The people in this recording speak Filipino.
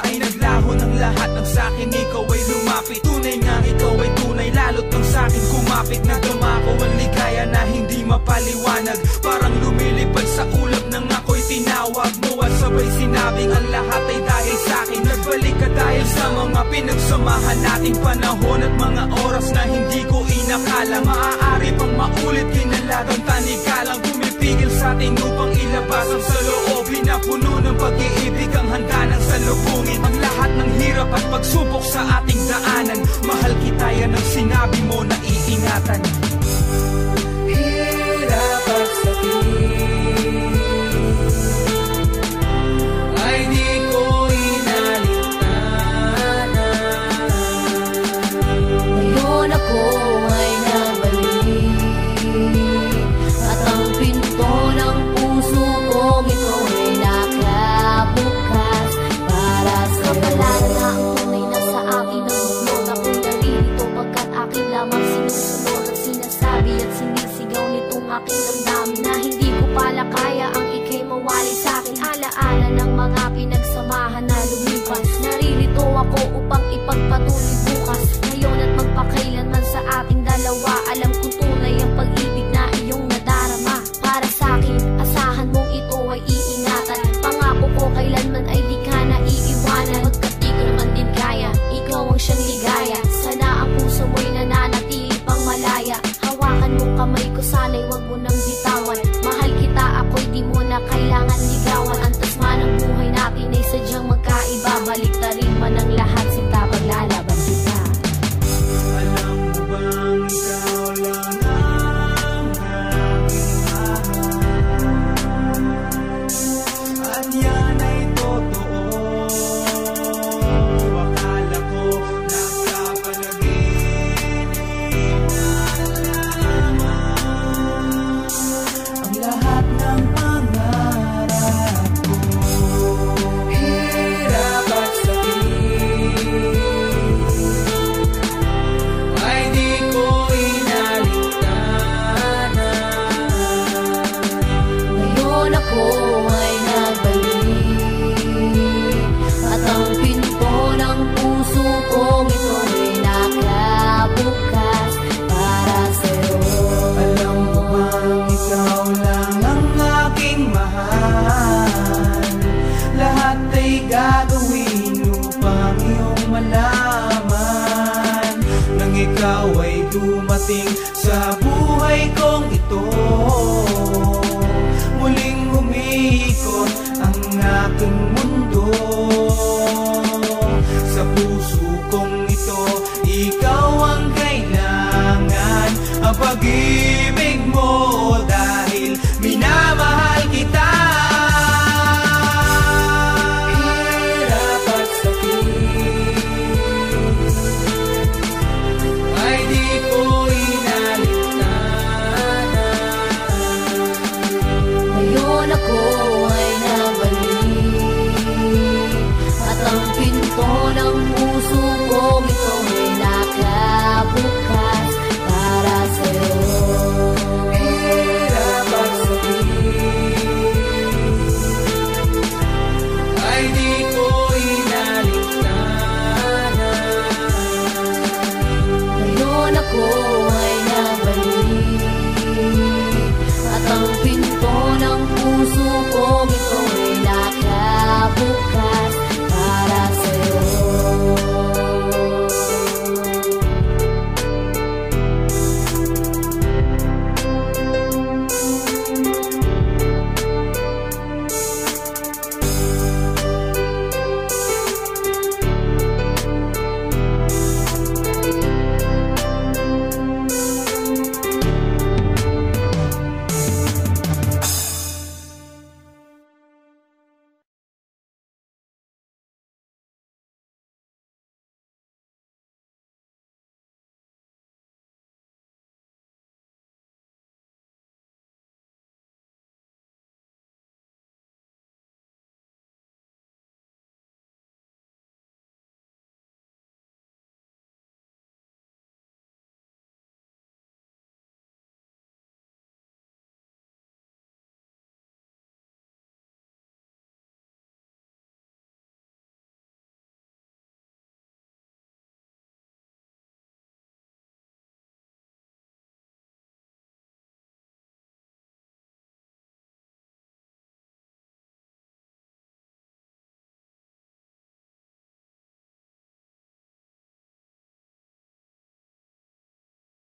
ay naglaho ng lahat ng sakin ikaw ay lumapit. Tunay nga ikaw ay tunay, lalo't ng sakin kumapit. Nagdama ko ang ligaya na hindi mapaliwanag, parang lumilipad sa ulap nang ako'y tinawag mo. At sabay sinabing ang lahat ay dahil sakin. Nagbalik ka dahil sa mga pinagsamahan nating panahon at mga oras na hindi ko inakala maaari pang maulit. Kinalagang tanikalang pumipigil sa atin upang ilabas ang saloobin na puno ng pag-iibig ang handa ng salubungin. Ang lahat ng hirap at pagsubok sa ating daanan, mahal kita yan ang sinabi mo na iingatan. Hirap at sakit ay di ko inalitanan. Ngayon ako ay nabalik, at ang pinto ng puso kong ito ay nakabukas para sa'yo. Kapalaran na ang tunay na sa akin ang buklod. Ako'y naririto pagkat akin lamang sinusunod ang sinasabi at sinisigaw nitong aking damdamin na hindi ko pala kaya ang ika'y mawali sa'kin. Alaala ng mga pinagsamahan na lumipas, naririto ako upang ipagpatuloy bukas, ngayon at magpakailanman sa ating dalawa. Alam kong tunay ang pag-ibig na iyong nadarama para sa'kin. Asahan mong ito ay iingatan, pangako ko kailanman ay di ka na iiwanan. Pagkat di ko naman din kaya, ikaw ang siyang ligaya. Sana ang puso mo'y nananatili pang malaya. Hawakan mong kamay ko, sana'y wag mo nang bitawan. Mahal kita, ako'y di mo na kailangan ligawan. Antas man ang buhay natin ay sadyang magkaiba, baliktarin man ang lahat, sinta paglalaban kita. Alam mo bang ikaw lang ang aking mahal, at yan ay totoo. Akala ko nagkapanaginip na lamang ang lahat ng pangarap ko. Hirap at sakit ay di ko inalitanan. Ngayon ako ay nabalik, at ang pinto ng puso kong ito ay nakabukas para sa'yo. Alam mo bang ikaw lang ang aking mahal, lahat ay gagawin upang iyong malaman nang ikaw ay dumating